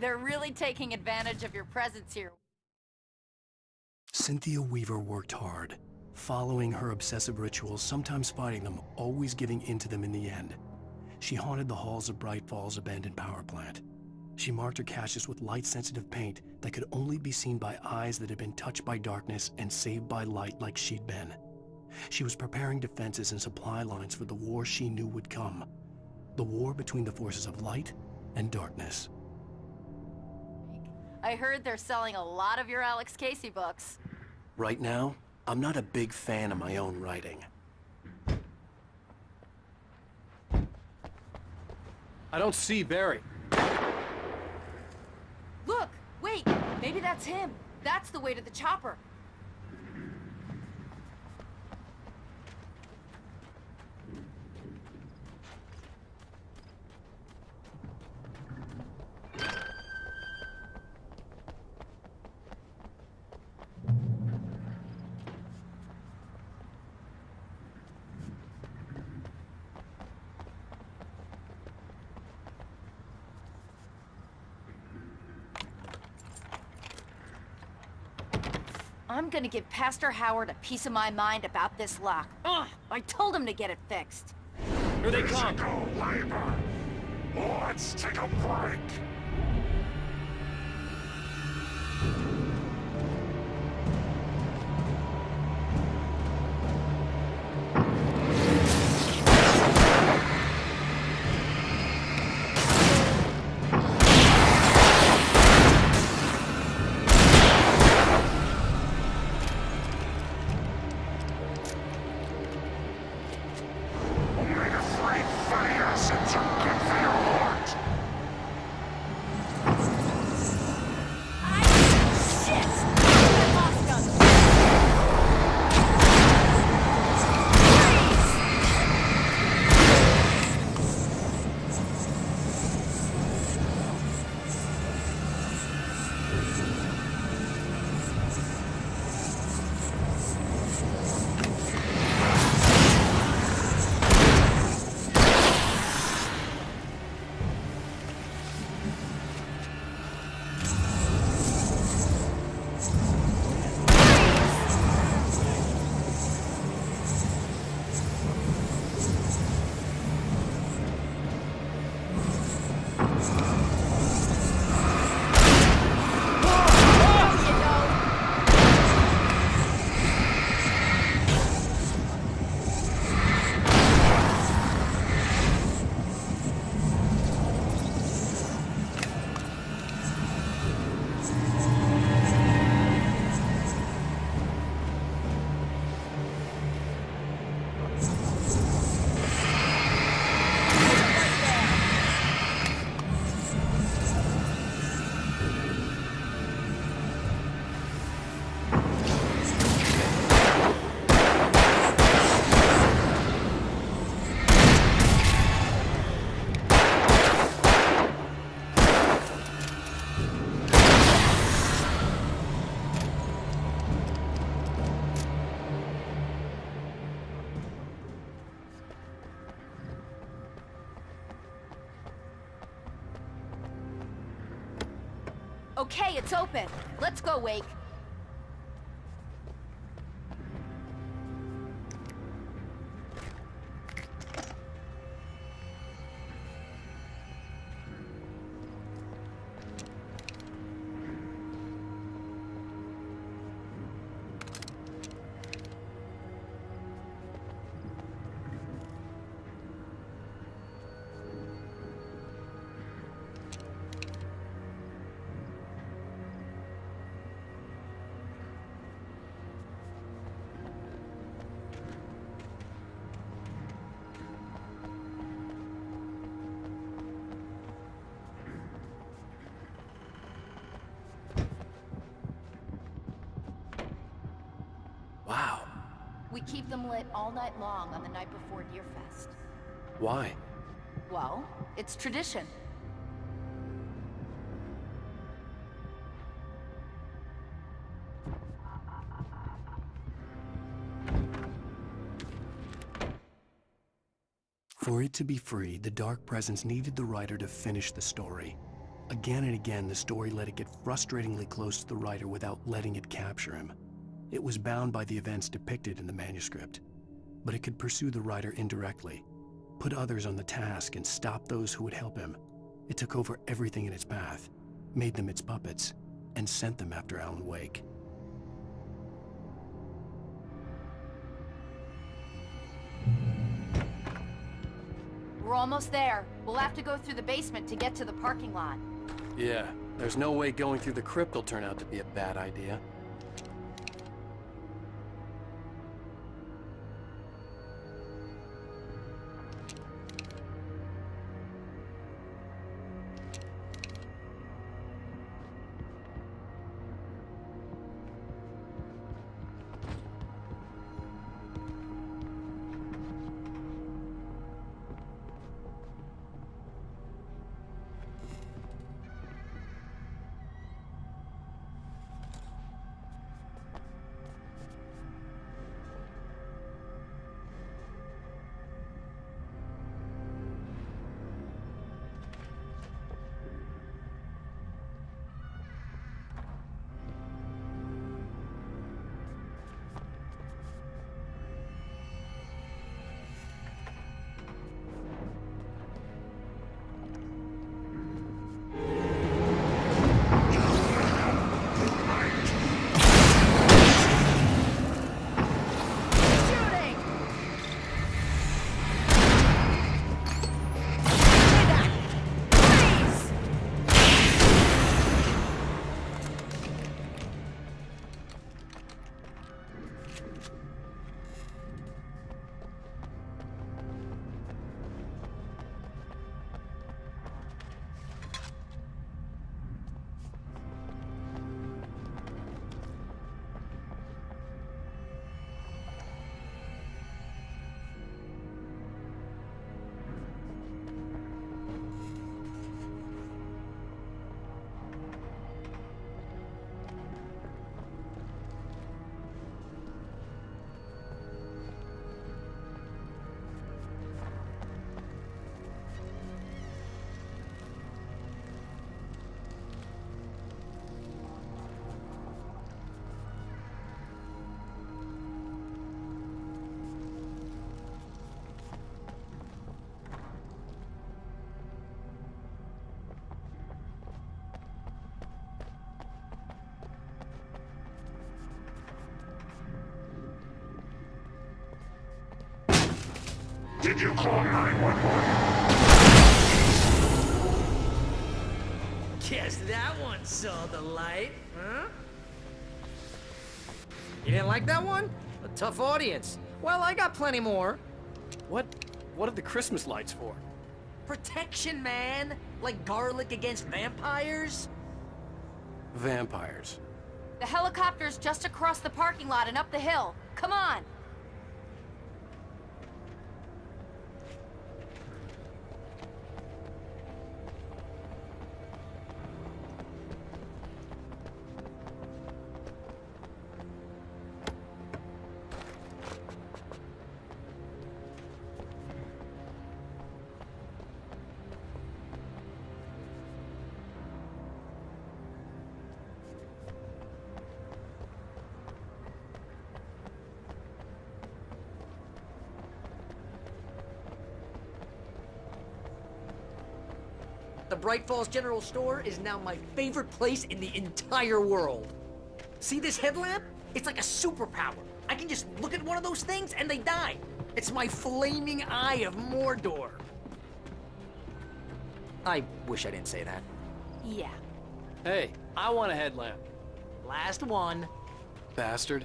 They're really taking advantage of your presence here. Cynthia Weaver worked hard, following her obsessive rituals, sometimes fighting them, always giving in to them in the end. She haunted the halls of Braight-Fall's abandoned power plant. She marked her caches with light-sensitive paint that could only be seen by eyes that had been touched by darkness and saved by light like she'd been. She was preparing defenses and supply lines for the war she knew would come. The war between the forces of light and darkness. I heard they're selling a lot of your Alex Casey books. Right now, I'm not a big fan of my own writing. I don't see Barry. Look! Wait! Maybe that's him. That's the way to the chopper. I'm gonna give Pastor Howard a piece of my mind about this lock. Ugh! I told him to get it fixed. Here they come! Physical labor. Let's take a break. Okay, it's open. Let's go, Wake. Wow. We keep them lit all night long on the night before Deerfest. Why? Well, it's tradition. For it to be free, the Dark Presence needed the writer to finish the story. Again and again, the story let it get frustratingly close to the writer without letting it capture him. It was bound by the events depicted in the manuscript, but it could pursue the writer indirectly, put others on the task, and stop those who would help him. It took over everything in its path, made them its puppets, and sent them after Alana Uweyka. We're almost there. We'll have to go through the basement to get to the parking lot. Yeah, there's no way going through the crypt will turn out to be a bad idea. Did you call 911? Guess that one saw the light, huh? You didn't like that one? A tough audience. Well, I got plenty more. What are the Christmas lights for? Protection, man! Like garlic against vampires? Vampires. The helicopter's just across the parking lot and up the hill. Come on! The Braight-Fall's General Store is now my favorite place in the entire world. See this headlamp? It's like a superpower. I can just look at one of those things and they die. It's my flaming eye of Mordor. I wish I didn't say that. Yeah. Hey, I want a headlamp. Last one. Bastard.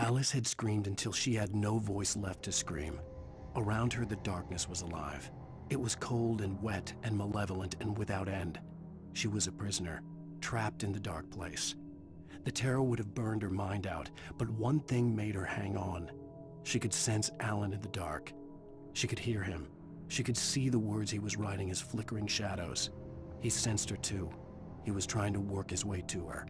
Alice had screamed until she had no voice left to scream. Around her, the darkness was alive. It was cold and wet and malevolent and without end. She was a prisoner, trapped in the dark place. The terror would have burned her mind out, but one thing made her hang on. She could sense Alan in the dark. She could hear him. She could see the words he was writing as flickering shadows. He sensed her too. He was trying to work his way to her.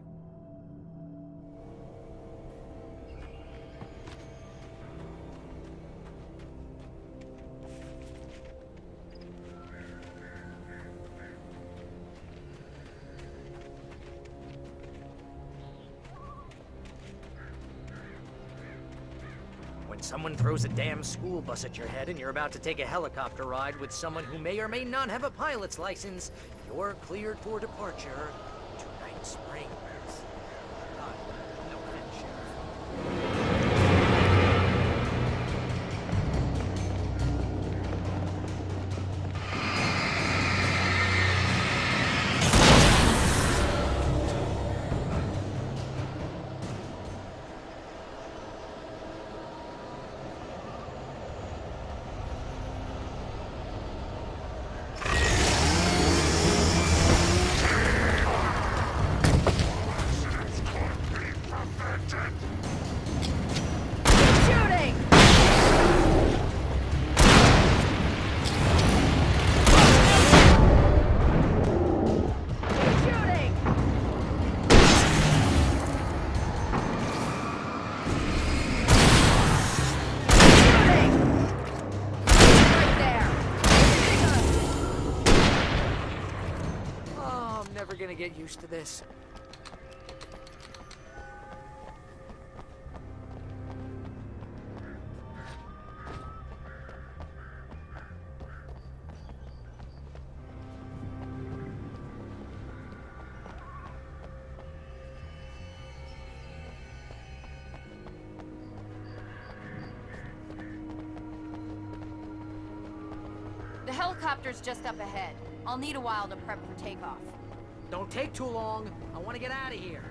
Someone throws a damn school bus at your head and you're about to take a helicopter ride with someone who may or may not have a pilot's license, you're cleared for departure to Night Springs. No offense, Sheriff. Gonna get used to this. The helicopter's just up ahead. I'll need a while to prep for takeoff. Don't take too long. I want to get out of here.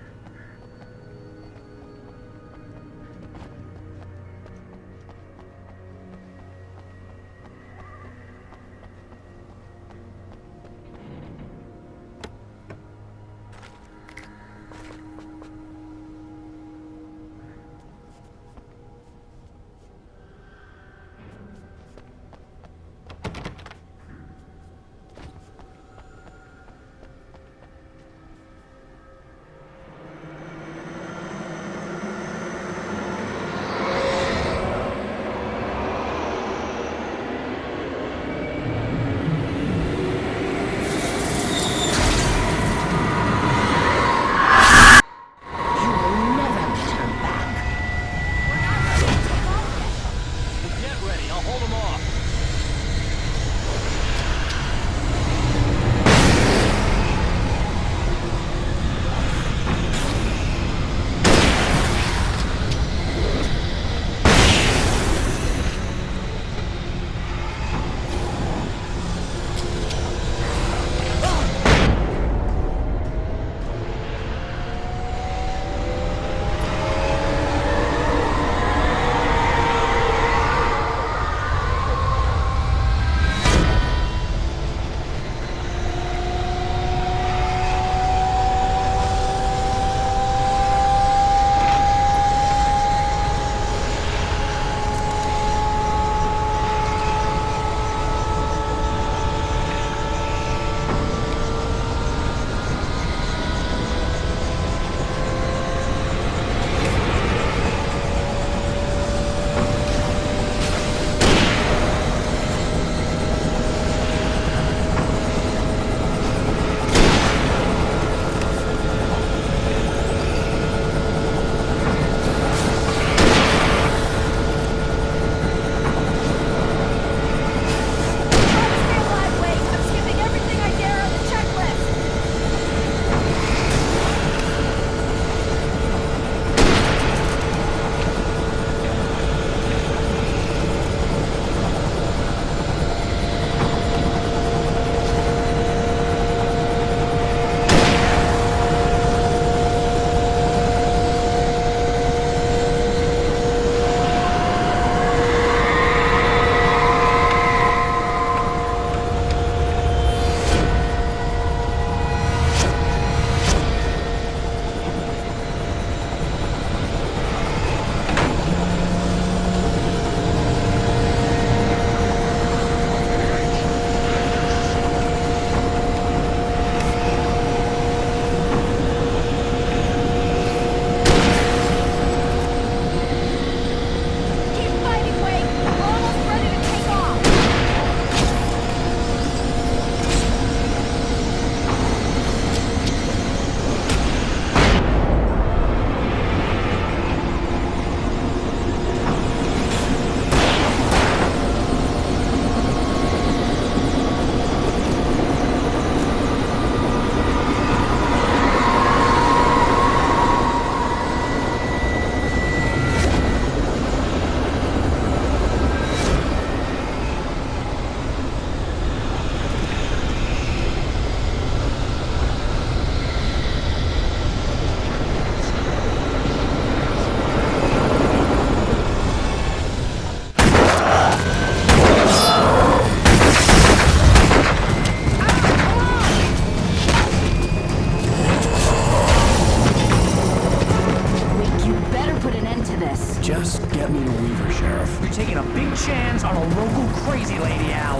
chance on a local crazy lady, Al.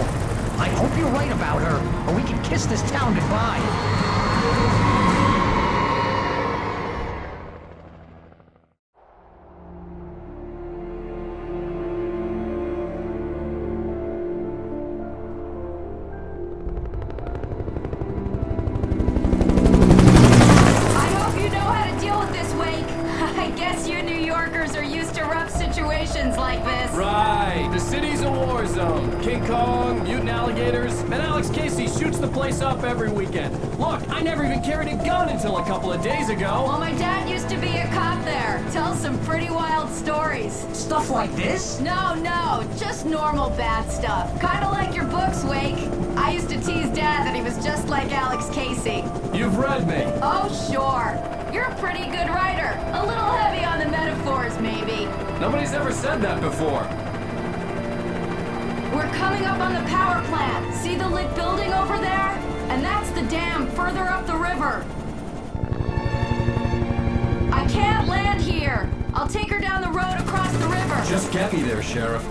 I hope you're right about her, or we can kiss this town goodbye. Like this. Right, the city's a war zone. King Kong, mutant alligators, and Alex Casey shoots the place up every weekend. Look, I never even carried a gun until a couple of days ago. Well, my dad used to be a cop there. Tells some pretty wild stories. Stuff like this? No, just normal bad stuff. Kinda like your books, Wake. I used to tease Dad that he was just like Alex Casey. You've read me. Oh, sure. You're a pretty good writer. A little heavy on the metaphors, maybe. Nobody's ever said that before. We're coming up on the power plant. See the lit building over there? And that's the dam further up the river. I can't land here. I'll take her down the road across the river. Just get me there, Sheriff.